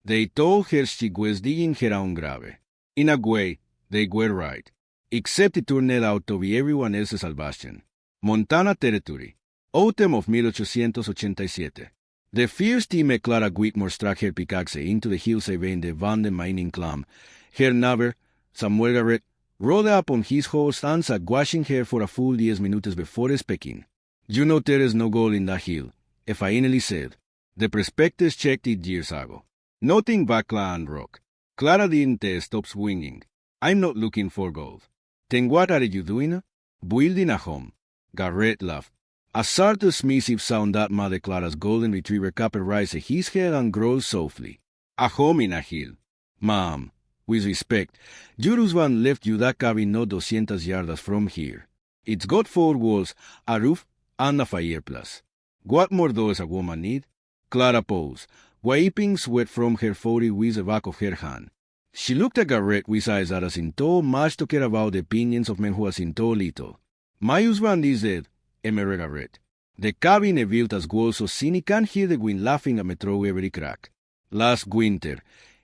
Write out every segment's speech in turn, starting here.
They told her she was digging her own grave. In a way, they were right. Except it turned out to be everyone else's salvation. Montana Territory. Autumn of 1887. The fierce team Clara Whitmore struck her pickaxe into the hillside vein the Van den mining clam. Her neighbor, Samuel Garrett, rode up on his horse and sat watching her for a full 10 minutes before speaking. You know there is no gold in that hill, he finally said. The prospectors checked it years ago. Nothing but clay and rock. Clara didn't stop swinging. I'm not looking for gold. Then what are you doing? Building a home. Garrett laughed. A sort of submissive sound that made Clara's golden retriever Copper raise his head and growl softly. A home in a hill. Ma'am, with respect, your husband left you that cabin not 200 yards from here. It's got 4 walls, a roof, and a fireplace. What more does a woman need? Clara paused, wiping sweat from her forehead with the back of her hand. She looked at Garrett with eyes that seemed too much to care about the opinions of men who seemed too little. My husband is dead, Emery Garrett. The cabin is built as walls so Cindy can hear the wind laughing at me through every crack. Last winter,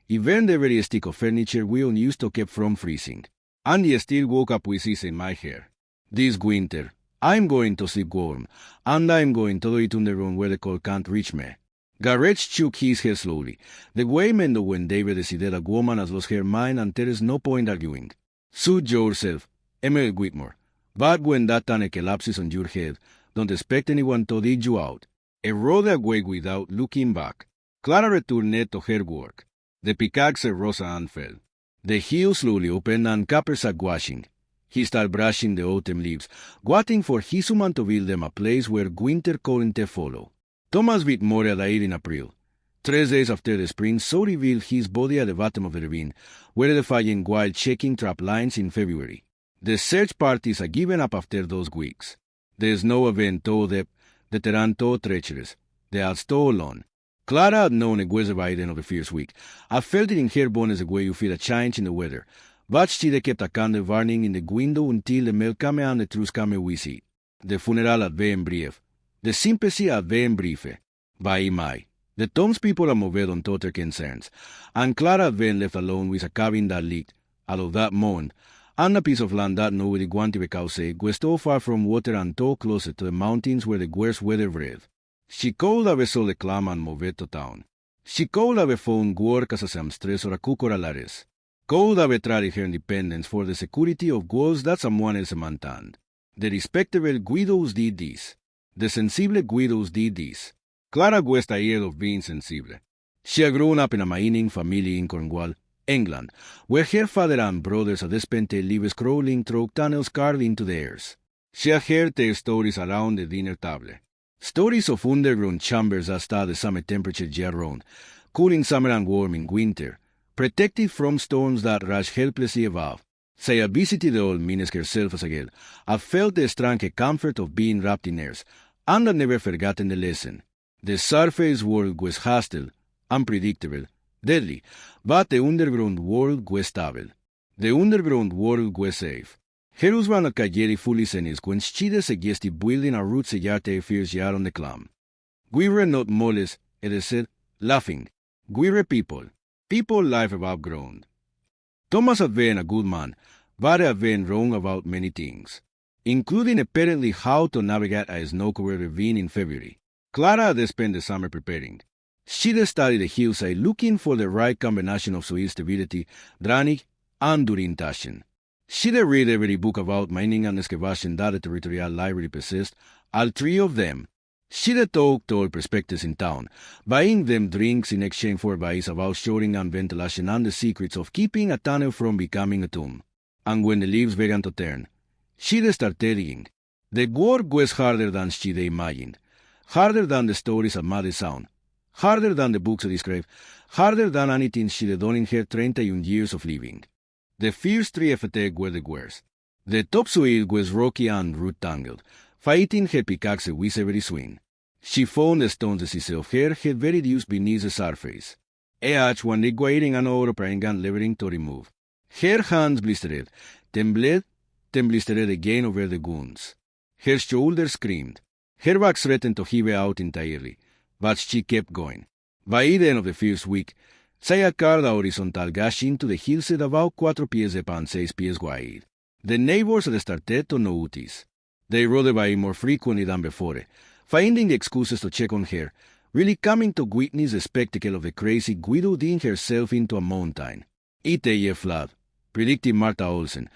he burned every stick of furniture we used to keep from freezing. And he still woke up with ice in my hair. This winter, I'm going to sleep warm, and I'm going to do it underground where the cold can't reach me. Garrett shook his head slowly, the way men do when David decided a woman has lost her mind and there is no point arguing. Suit yourself, Emily Whitmore, but when that tonic collapses on your head, don't expect anyone to dig you out. He rode away without looking back. Clara returned to her work. The pickaxe rose and fell. The hill slowly opened and Copper sat watching. He started brushing the autumn leaves, waiting for his woman to build them a place where winter couldn't follow. Thomas Whitmore died in April. 3 days after the spring saw revealed his body at the bottom of the ravine, where the flying while checking trap lines in February. The search parties had given up after those weeks. The snow event too deep, the terrain too treacherous, the ice too long. Clara had known it was by the end of the first week. I felt it in her bones the way you feel a change in the weather. But she kept a candle burning in the window until the mail came and the truth came with it. The funeral had been brief. The sympathy had been brief. By May, the townspeople had moved on to their concerns, and Clara had been left alone with a cabin that leaked, out of that moon, and a piece of land that nobody wanted because it was too far from water and too close to the mountains where the worst weather bred. She could have sold the clam and moved to town. She could have found work as a seamstress or a cook or a lares. Could have tried her independence for the security of walls that someone else maintained. The respectable widows did this. The sensible widows did this. Clara was tired of being sensible. She had grown up in a mining family in Cornwall, England, where her father and brothers had spent their lives crawling through tunnels carved into the earth. She had heard their stories around the dinner table. Stories of underground chambers that stayed the same temperature year-round, cool in summer and warm in winter, protected from storms that rushed helplessly above. She had visited the old mines herself as a girl, had felt the strong comfort of being wrapped in earth, and had never forgotten the lesson. The surface world was hostile, unpredictable, deadly, but the underground world was stable. The underground world was safe. Her husband had caged fully senes when she suggested building a roots a yard the first year on the clam. We were not moles, it said, laughing. We were people. People live above ground. Thomas had been a good man, but had been wrong about many things, including apparently how to navigate a snow-covered ravine in February. Clara had spent the summer preparing. She studied the hillside looking for the right combination of soil stability, drainage, and orientation. She read every book about mining and excavation that the Territorial Library possessed, all 3 of them. She talked to all prospectors in town, buying them drinks in exchange for advice about shoring and ventilation and the secrets of keeping a tunnel from becoming a tomb. And when the leaves began to turn, she started digging. The work was harder than she imagined, harder than the stories had made it sound, harder than the books described, harder than anything she had done in her 31 years of living. The first 3 FT were the worst. The topsoil was rocky and root-tangled, fighting her pickaxe with every swing. She found the stones that she of her had buried used beneath the surface. Each one requiring an overpaying and laboring to remove. Her hands blistered, then bled, then blistered again over the wounds. Her shoulders screamed. Her back threatened to heave out entirely, but she kept going. By the end of the first week, Saya carda horizontal gash into the hillside about 4 pies de pan 6 pies wide. The neighbors had started to notice. They rode by more frequently than before, finding excuses to check on her, really coming to witness the spectacle of the crazy widow digging herself into a mountain. Ite flood, predicted Martha Olsen,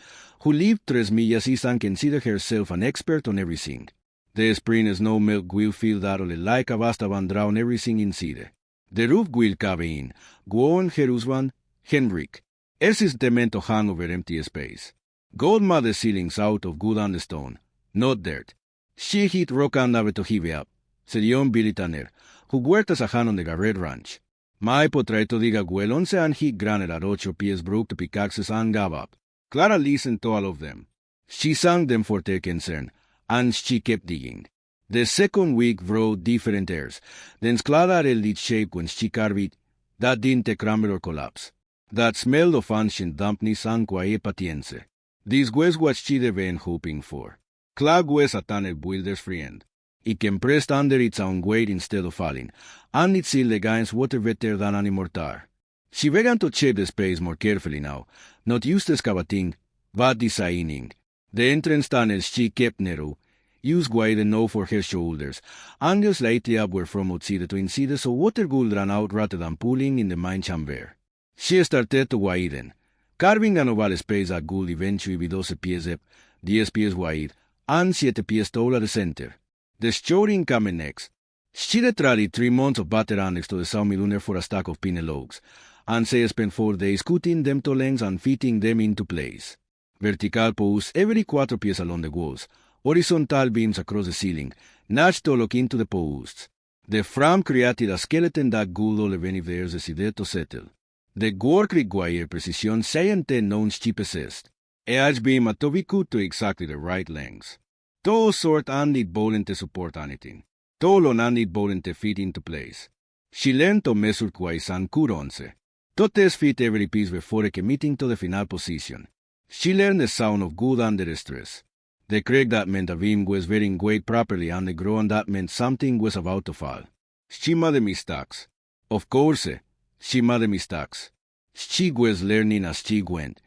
who lived 3 millas east and considered herself an expert on everything. The spring snow melt will fill that ole like a vast van drown everything inside. The roof will cave in, Guon Jerusvan, Henrik. El sistemento hang over empty space. Gold made the ceilings out of wood and stone, not dirt. She hit rock and nave to hive up. Serion Billy Tanner, who huertas a hand on the Garrett Ranch. Mai potreto diga guel 11 and hit granted at 8 pies brook to pickaxes and gave up. Clara listened to all of them. She sang them for their concern, and she kept digging. The second week brought different airs. Then Clara did shape when she carved it, that didn't crumble or collapse. That smell of ancient dampness and quiet patience. This was what she had been hoping for. Clag was a tunnel builder's friend. It compressed under its own weight instead of falling, and it sealed against water better than any mortar. She began to shape the space more carefully now, not just excavating, but designing. The entrance tunnels she kept narrow, used wide enough for her shoulders, and just slightly upward from outside to inside so water could run out rather than pooling in the mine chamber. She started to widen, carving an oval space that could eventually be 12 pies deep, 10 pies wide, and 7 pies tall at the center. The story came next. She tried 3 months of butter next to the sawmill owner for a stack of pine logs, and she spent 4 days cutting them to length and fitting them into place. Vertical posts every 4 pies along the walls, horizontal beams across the ceiling, notched to look into the posts. The frame created a skeleton that could all eventually decide to settle. The work required precision science known cheapest. Each beam had to be cut to exactly the right length. Tall sort and need bowling to support anything. Tall on and need bowling to fit into place. She learned to measure twice and cut 11. To test fit every piece before committing to the final position. She learned the sound of good under stress. The crack that meant a beam was bearing weight properly and the groan that meant something was about to fall. She made mistakes. Of course, she made mistakes. She was learning as she went,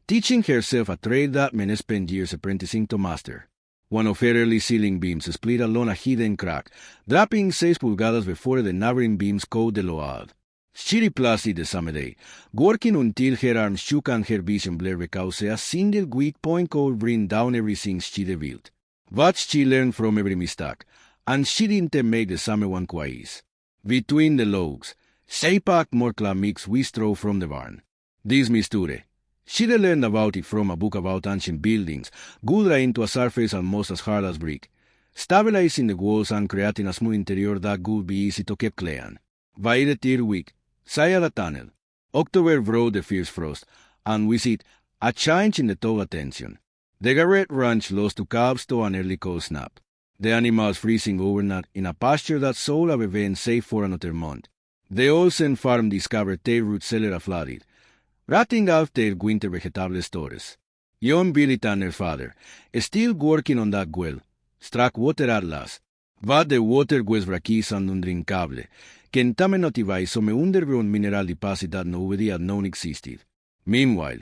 teaching herself a trade that men spent years apprenticing to master. One of her early ceiling beams split along a hidden crack, dropping 6 pulgadas before the neighboring beams caught the load. She replaced it the same day, working until her arms shook and her vision blurred because a single weak point could bring down everything she built. But she learned from every mistake, and she didn't make the same one twice. Between the logs, she packed more clay mix we stole from the barn. This misture, she learned about it from a book about ancient buildings, good into a surface almost as hard as brick, stabilizing the walls and creating a smooth interior that could be easy to keep clean. By the 3rd week, Saya the tunnel. October brought the fierce frost, and with it, a change in the total attention. The Garrett Ranch lost 2 calves to an early cold snap. The animals freezing overnight in a pasture that soul have been safe for another month. The Olsen farm discovered their root cellar flooded, ratting out their winter vegetable stores. Young Billy Tanner's father, still working on that well, struck water at last, but the water was brackish and undrinkable, contaminated some underground mineral deposit that nobody had known existed. Meanwhile,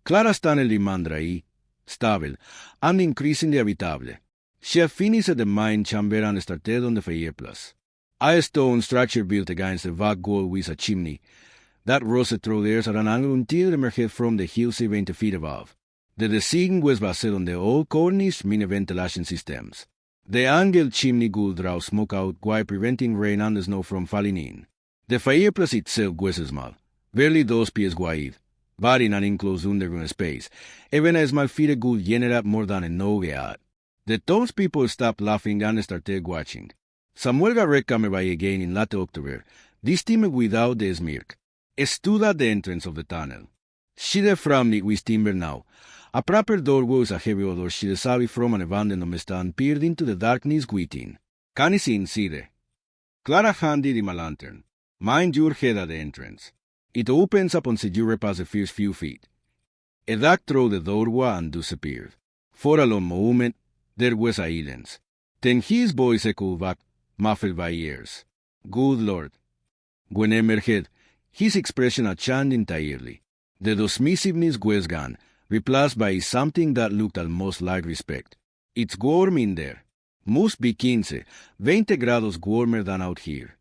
Clara's tunnel remained dry, stable, and increasingly habitable. She had finished the mine chamber and started on the fireplace. A stone structure built against the back wall with a chimney that rose through the earth at an angle until it emerged from the hills 20 feet above. The design was based on the old Cornish mini ventilation systems. The angled chimney could draw smoke out while preventing rain and snow from falling in. The fireplace itself was small, barely 2 pies wide, but in an enclosed underground space, even a small fire could generate more than enough heat. The townspeople stopped laughing and started watching. Samuel Garrett came by again in late October, this time without the smirk. Stood at the entrance of the tunnel. She frowned it with timber now. A proper door was a heavy odor she saved from an abandoned stand peered into the darkness within. Can you see inside? Clara handed him a lantern. Mind your head at the entrance. It opens up once you repass the first few feet. A duck through the doorway and disappeared. For a long moment, there was a silence. Then his voice echoed back, muffled by ears. Good Lord. When emerged, His expression changed entirely. The dismissiveness was gone, replaced by something that looked almost like respect. It's warm in there. Must be 15, 20 grados warmer than out here.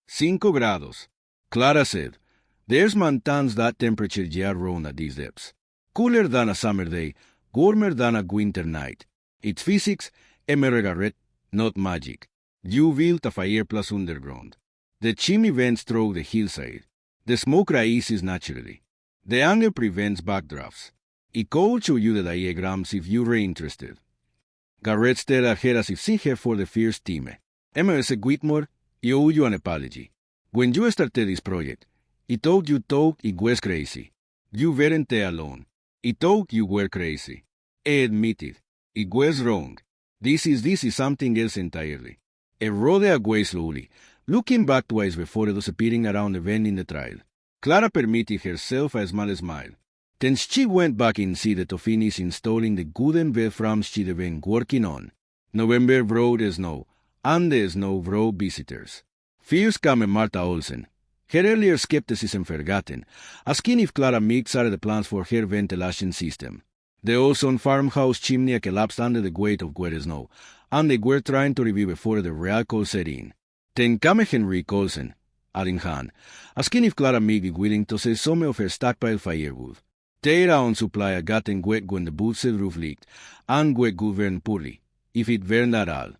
5 grados. Clara said. There's mountains that temperature year round at these depths. Cooler than a summer day, warmer than a winter night. It's physics, emergaret, not magic. You built a fireplace underground. The chimney vents through the hillside. The smoke rises naturally. The angle prevents backdrafts. I could show you the diagrams if you were interested. Garrett stared at her as if seeing her for the first time. Ms. Whitmore, I owe you an apology. When you started this project, I thought it was crazy. You weren't alone. I thought you were crazy. I admit it. It was wrong. This is something else entirely. I rode away slowly, looking back twice before disappearing around the bend in the trail. Clara permitted herself a small smile. Then she went back inside to finish installing the wooden bed frames she'd been working on. November brought snow, and the snow brought visitors. First came Martha Olsen. Her earlier skepticism forgotten, asking if Clara mixed the plans for her ventilation system. The Olsen farmhouse chimney collapsed under the weight of wet snow, and they were trying to revive before the real cold set in. Then came Henry Olsen, hat in hand, asking if Clara might be willing to sell some of her stockpile firewood. Their own supply had gotten wet when the boot's roof leaked, and wet would burn poorly, if it burned at all.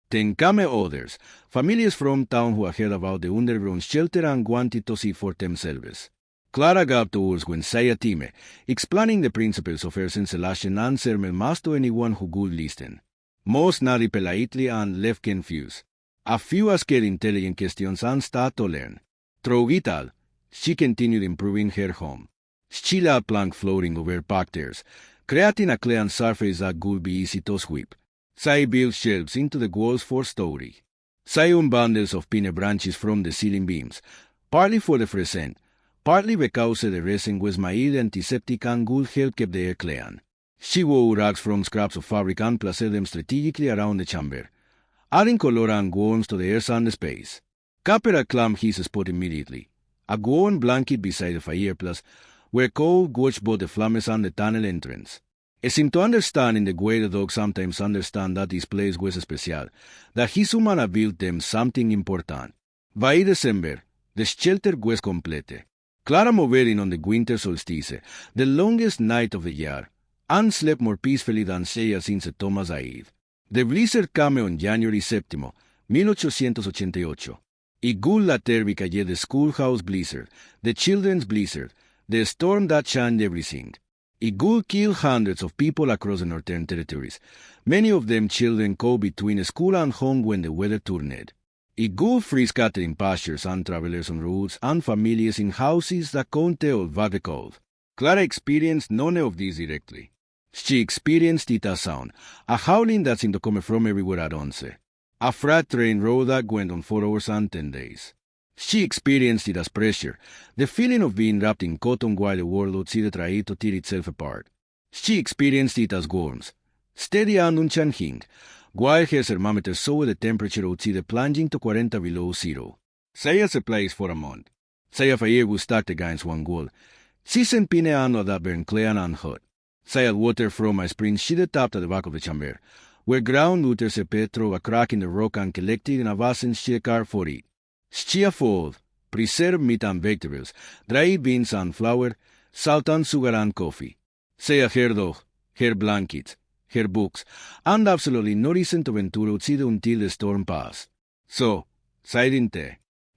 Then came others, families from town who had heard about the underground shelter and wanted to see for themselves. Clara gave to us when say a time, explaining the principles of her installation and sermon mass to anyone who would listen. Most nodded politely and left confused. A few asked intelligent questions and started to learn. Through it all, she continued improving her home. She laid plank flooring over packed earth, creating a clean surface that would be easy to sweep. She built shelves into the walls for storage. She hung bundles of pine branches from the ceiling beams, partly for the freshen, partly because the resin was mild antiseptic and would help keep the air clean. She wove rags from scraps of fabric and placed them strategically around the chamber, adding color and warmth to the air and the space. Capper clamped his spot immediately, a warm blanket beside the fireplace, where cold watched both the flames and the tunnel entrance. It seemed to understand in the way the dogs sometimes understand that this place was special, that his human had built them something important. By December, the shelter was complete. Clara moved in on the winter solstice, the longest night of the year, and slept more peacefully than she had since Thomas died. The blizzard came on January 7, 1888. It would later become the schoolhouse blizzard, the children's blizzard, the storm that changed everything. It would kill hundreds of people across the northern territories, many of them children caught between school and home when the weather turned. It would freeze cattle pastures and travelers on roads and families in houses that couldn't tell what the cold. Clara experienced none of this directly. She experienced it as sound, a howling that seemed to come from everywhere at once. A freight train road that went on 4 hours and 10 days. She experienced it as pressure, the feeling of being wrapped in cotton while the world would see try to tear itself apart. She experienced it as warmth, steady and unchanging, while her thermometer saw the temperature outside plunging to 40 below zero. Say as a place for a month. Say a fire would stacked against one wall. She sent pine ano that burned clean and hot. Say water from a spring sheeted tapped at the back of the chamber, where ground water seeped through a crack in the rock and collected in a basin she carved for it. She food, preserved meat and vegetables, dried beans and flour, salt and sugar and coffee. Say a her dog, her blankets, her books, and absolutely no reason to venture outside until the storm passed. So, siding tea.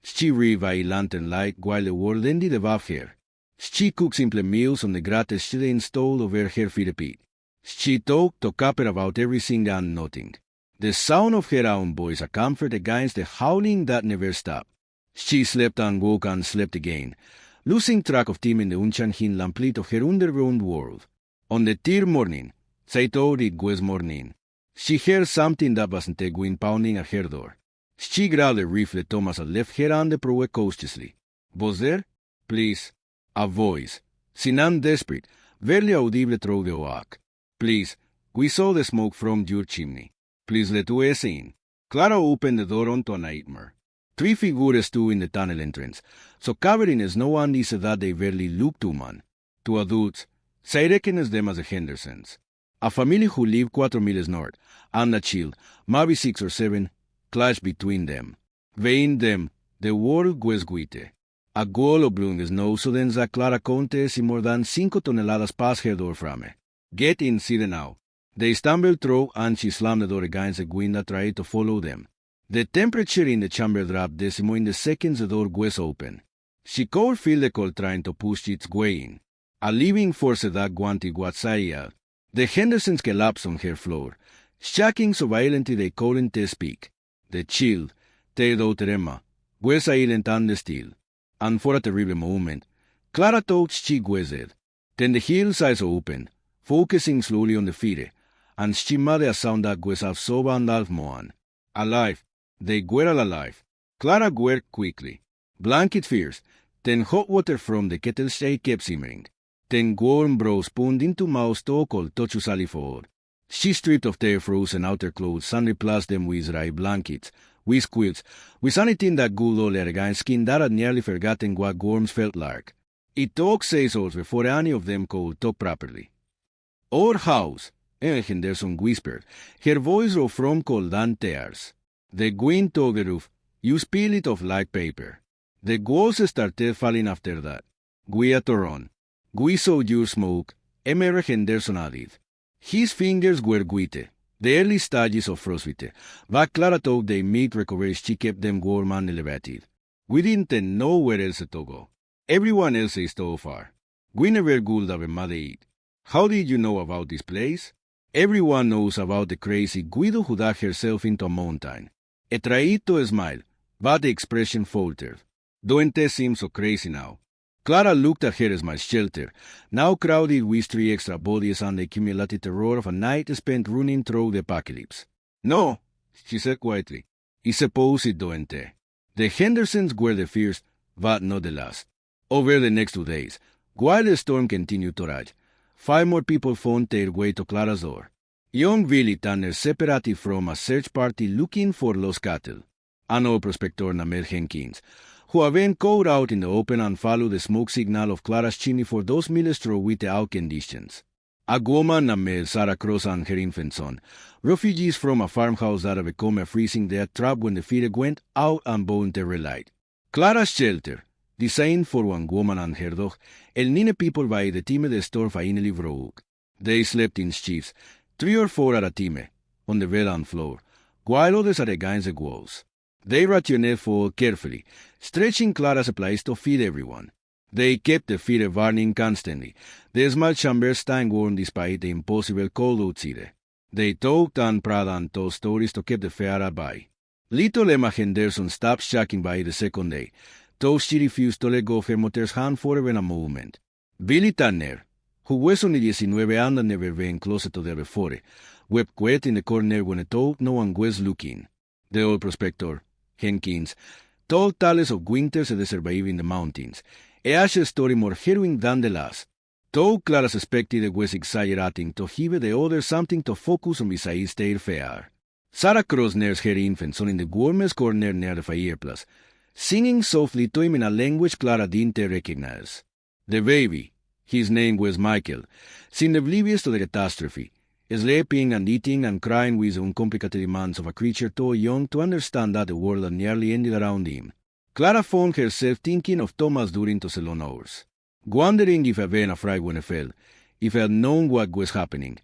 She read by lantern light while the world ended above her. She cooked simple meals on the grates she installed over her fire pit. She talked to Capper about everything and nothing. The sound of her own voice a comfort against the howling that never stopped. She slept and woke and slept again, losing track of time in the unchanging lamplight of her underground world. On the third morning, she thought it was morning. She heard something that wasn't a wind pounding at her door. She grabbed the rifle Thomas had left her and approached cautiously. Was there? Please. A voice, sin desperate, barely audible through the oak. Please, we saw the smoke from your chimney. Please let us in. Clara opened the door onto a nightmare. Three figures two in the tunnel entrance, so covering is no one dice that they barely look to man. To adults, say reckon as them as the Hendersons. A family who live 4 miles north, and a child, maybe 6 or 7, clash between them. Vein them, the world was guite. A goal of bloom is no so then za Clara Conte si more than 5 toneladas pass her door frame. Get in, see the now. They stumble through and she slammed the door against the window tried to follow them. The temperature in the chamber dropped decimo in the seconds the door was open. She could feel the cold trying to push its way in. A living force that wanted guatzaya. The Hendersons collapsed on her floor, shaking so violently they couldn't speak. The child, their daughter Emma, was silent and still. And for a terrible moment, Clara thought she was dead. Then the heels eyes opened, focusing slowly on the fire, and she made a sound that was half sober and half moan. Alive. They were all alive. Clara worked quickly. Blanket first, then hot water from the kettle kept simmering. Then warm broth spooned into mouth to called tochusali forward. She stripped off their frozen outer clothes and replaced them with dry blankets, with quilts, with anything that good old against skin that had nearly forgotten what worms felt like. It took 6 hours before any of them could talk properly. Our house, Henderson whispered, her voice rose from cold and tears. The wind took the roof. You peel it off like paper. The walls started falling after that. We had to run. We saw your smoke, Emer Henderson added. His fingers were wet, the early stages of frostbite, but Clara thought they might recover she kept them warm and elevated. We didn't know where else to go. Everyone else is so far. We never could have made it. How did you know about this place? Everyone knows about the crazy widow who dug herself into a mountain. He tried to smile, but the expression faltered. Don't they seem so crazy now? Clara looked at her as my shelter, now crowded with 3 extra bodies and the cumulative terror of a night spent running through the apocalypse. No, she said quietly. I suppose it don't they? The Hendersons were the first, but not the last. Over the next 2 days, while the storm continued to rage, 5 more people found their way to Clara's door. Young Billy Tanner separated from a search party looking for lost cattle. An old prospector named Jenkins, who had been caught out in the open and followed the smoke signal of Clara's chimney for those miles through with the out conditions. A woman named Sarah Cross and her infant son, refugees from a farmhouse that had become a freezing death trap when the fire went out and burned their light. Clara's shelter, designed for one woman and her dog, el nine people by the time the storm finally broke. They slept in shifts, 3 or 4 at a time, on the bed and floor, while others at against the walls. They rationed food carefully, stretching Clara's supplies to feed everyone. They kept the fire burning constantly, the small chamber staying warm despite the impossible cold outside. They talked and prayed and told stories to keep the fire at bay. Little Emma Henderson stopped shaking by the second day, though she refused to let go of her mother's hand for even a moment. Billy Tanner, who was only 19 and had never been closer to her before, wept quiet in the corner when he thought no one was looking. The old prospector, Jenkins, told tales of winters they survived in the mountains, a Ash's story more harrowing than the last. Though Clara suspected it was exaggerating to give the others something to focus on besides their fare. Sarah Cross nursed her infant son in the warmest corner near the fireplace, singing softly to him in a language Clara didn't recognize. The baby, his name was Michael, seemed oblivious to the catastrophe, sleeping and eating and crying with the uncomplicated demands of a creature too young to understand that the world had nearly ended around him. Clara found herself thinking of Thomas during those long hours, wondering if he had been afraid when he fell, if he had known what was happening,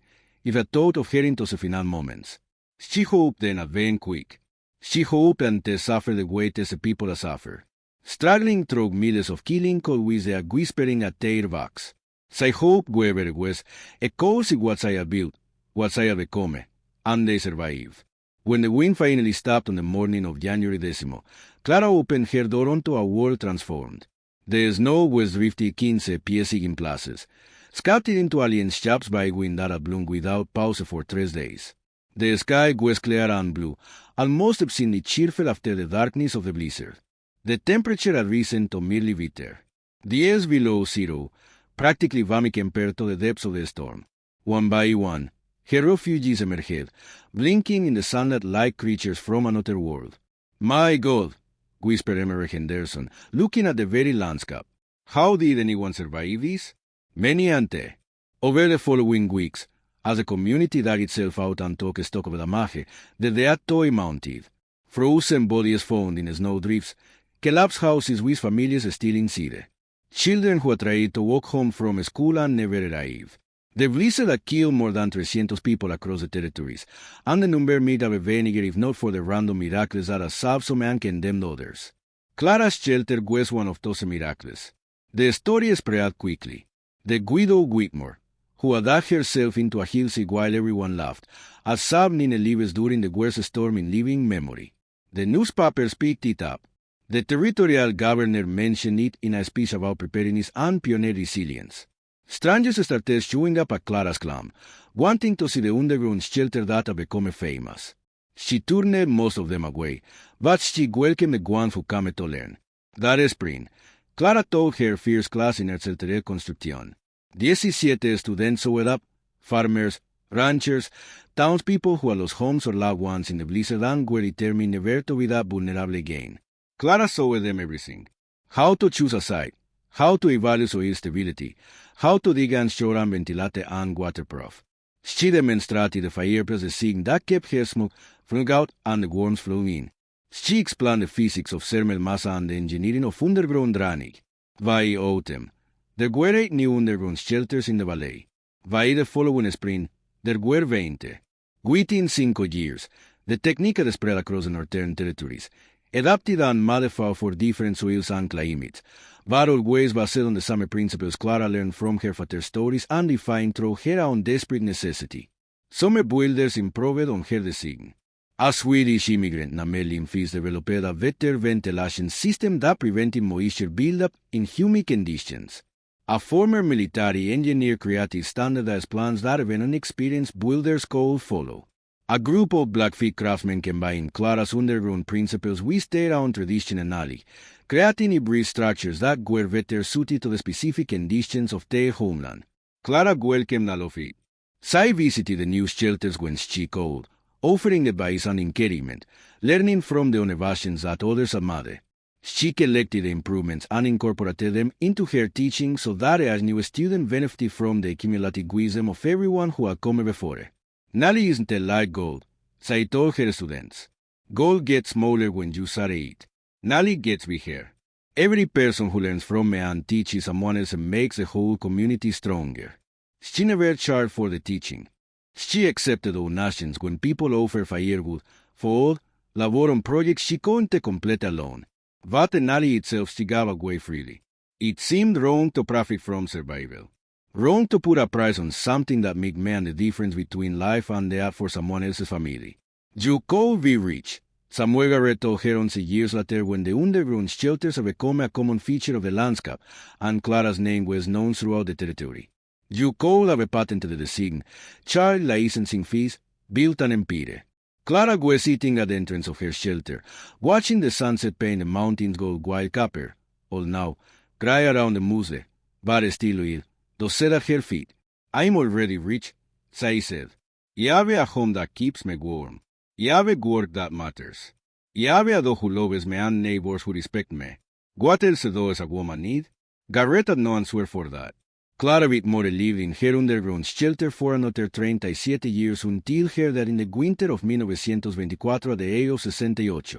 if he had thought of hearing those final moments. She hoped then had been quick. She hoped and they suffered the weight as the people had suffered, struggling through miles of killing called with their whispering at their backs. She hoped wherever it was, a cause it what I had built, what I had become, and they survived. When the wind finally stopped on the morning of January 10, Clara opened her door onto a world transformed. The snow was drifting 15 pies in places, scattered into alien shapes by wind that had blown without pause for 3 days. The sky was clear and blue, almost obscenely cheerful after the darkness of the blizzard. The temperature had risen to merely bitter. The air below zero, practically vomit compared to the depths of the storm. One by one, her refugees emerged, blinking in the sunlight like creatures from another world. My God, whispered Emery Henderson, looking at the very landscape. How did anyone survive this? Many ante. Over the following weeks, as the community dug itself out and took stock of the damage, the dead toy mounted. Frozen bodies found in snowdrifts, collapsed houses with families still inside. Children who had tried to walk home from school and never arrived. The blizzard had killed more than 300 people across the territories, and the number might have been bigger if not for the random miracles that had saved some and condemned others. Clara's shelter was one of those miracles. The story spread quickly. The widow Whitmore, who had dug herself into a hillside while everyone laughed, had saved Nine lives during the worst storm in living memory. The newspapers picked it up. The territorial governor mentioned it in a speech about preparedness and pioneer resilience. Strangers started showing up at Clara's clan, wanting to see the underground shelter that had become famous. She turned most of them away, but she welcomed the ones who came to learn. That spring, Clara taught her first class in Territorio de Construcción. 17 students showed up, farmers, ranchers, townspeople who had lost homes or loved ones in the blizzard and were determined never to be that vulnerable again. Clara showed them everything. How to choose a site, how to evaluate soil stability, how to dig and shore and ventilate and waterproof. She demonstrated the fireplace design that kept her smoke from out and the worms flew in. She explained the physics of thermal mass and the engineering of underground drainage. By autumn, there were 8 new underground shelters in the valley. By the following spring, there were 20. Within 5 years, the technique had spread across the northern territories, adapted and modified for different soils and climates, but always based on the same principles Clara learned from her father's stories and defined through her own desperate necessity. Some builders improved on her design. A Swedish immigrant named Lindqvist developed a better ventilation system that prevented moisture buildup in humid conditions. A former military engineer created standardized plans that even unexperienced builders could follow. A group of Blackfeet craftsmen combined Clara's underground principles with their own tradition and knowledge, creating hybrid structures that were better suited to the specific conditions of their homeland. Clara welcomed all of it. She visited the new shelters when she could, offering advice and encouragement, learning from the innovations that others had made. She collected the improvements and incorporated them into her teaching so that as new students benefited from the cumulative wisdom of everyone who had come before. Knowledge isn't like gold, she told her students. Gold gets smaller when you study it. Knowledge gets bigger. Every person who learns from me and teaches someone else makes the whole community stronger. She never charged for the teaching. She accepted donations when people offered firewood, food, labor on projects she couldn't complete alone. But the knowledge itself she gave away freely. It seemed wrong to profit from survival. Wrong to put a price on something that made man the difference between life and death for someone else's family. You could be rich, Samuel Garrett told her 11 years later when the underground shelters have become a common feature of the landscape, and Clara's name was known throughout the territory. You could have patented the design, charged licensing fees, built an empire. Clara was sitting at the entrance of her shelter, watching the sunset paint the mountains gold wild copper, all now, cry around the muesli, but still ill, though said at her feet, I'm already rich, she said. I have a home that keeps me warm. I have a work that matters. I have a dog who loves me and neighbors who respect me. What else does a woman need? Garrett had no answer for that. Clara Whitmore lived in her underground shelter for another 37 years until her death in the winter of 1924 at the age of 68.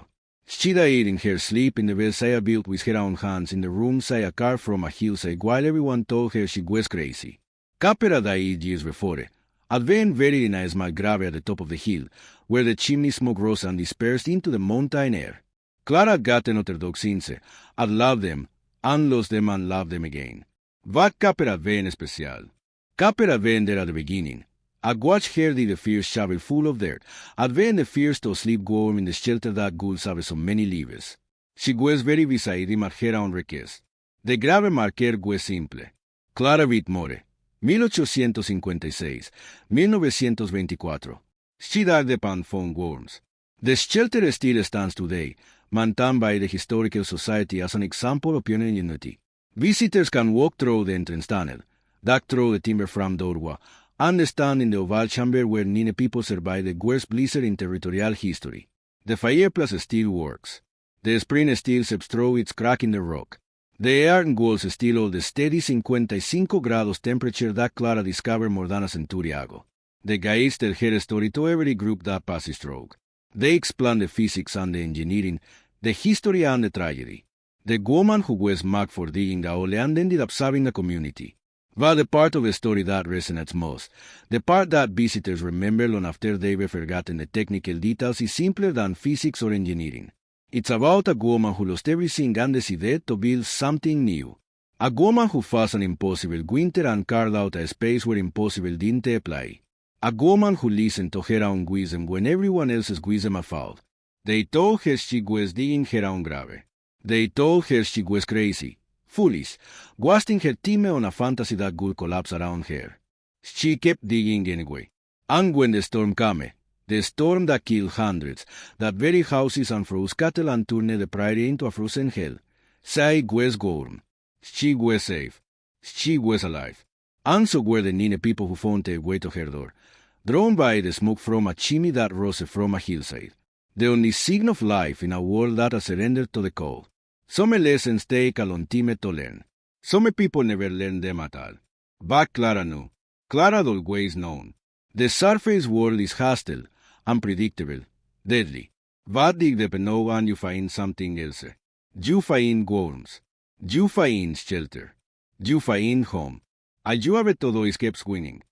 She died in her sleep in the bed she had built with her own hands in the room she had carved from a hillside while everyone told her she was crazy. Copper had died years before, had been buried in a small grave at the top of the hill, where the chimney smoke rose and dispersed into the mountain air. Clara had gotten other dogs since, had loved them, and lost them and loved them again. But Copper had been special. Copper had been there at the beginning. I'd watched her dig the first shovel full of dirt, had been the first to sleep warm in the shelter that could save so many lives. She was very beside him at her own request. The grave marker was simple. Clara Whitmore, 1856-1924. She died upon found worms. The shelter still stands today, maintained by the Historical Society as an example of pioneer ingenuity. Visitors can walk through the entrance tunnel, duck through the timber frame doorway, and stand in the oval chamber where 9 people survived the worst blizzard in territorial history. The fireplace still works. The spring still seeps through its crack in the rock. The air and walls still hold the steady 55 grados temperature that Clara discovered more than a century ago. The guides tell her story to every group that passes through. They explain the physics and the engineering, the history and the tragedy. The woman who was marked for digging the hole and ended up saving the community. But the part of the story that resonates most, the part that visitors remember long after they've forgotten the technical details, is simpler than physics or engineering. It's about a woman who lost everything and decided to build something new. A woman who faced an impossible winter and carved out a space where impossible didn't apply. A woman who listened to her own wisdom when everyone else's wisdom had failed. They told her she was digging her own grave. They told her she was crazy, foolish, wasting her time on a fantasy that would collapse around her. She kept digging anyway. And when the storm came, the storm that killed hundreds, that buried houses and froze cattle and turned the prairie into a frozen hell, she was warm. She was safe. She was alive. And so were the Nine people who found their way to her door, drawn by the smoke from a chimney that rose from a hillside. The only sign of life in a world that has surrendered to the cold. Some lessons take a long time to learn. Some people never learn them at all. But Clara knew. Clara had always known. The surface world is hostile, unpredictable, deadly. But dig deep enough and you find something else. You find worms. You find shelter. You find home. And you have todo is kept swinging.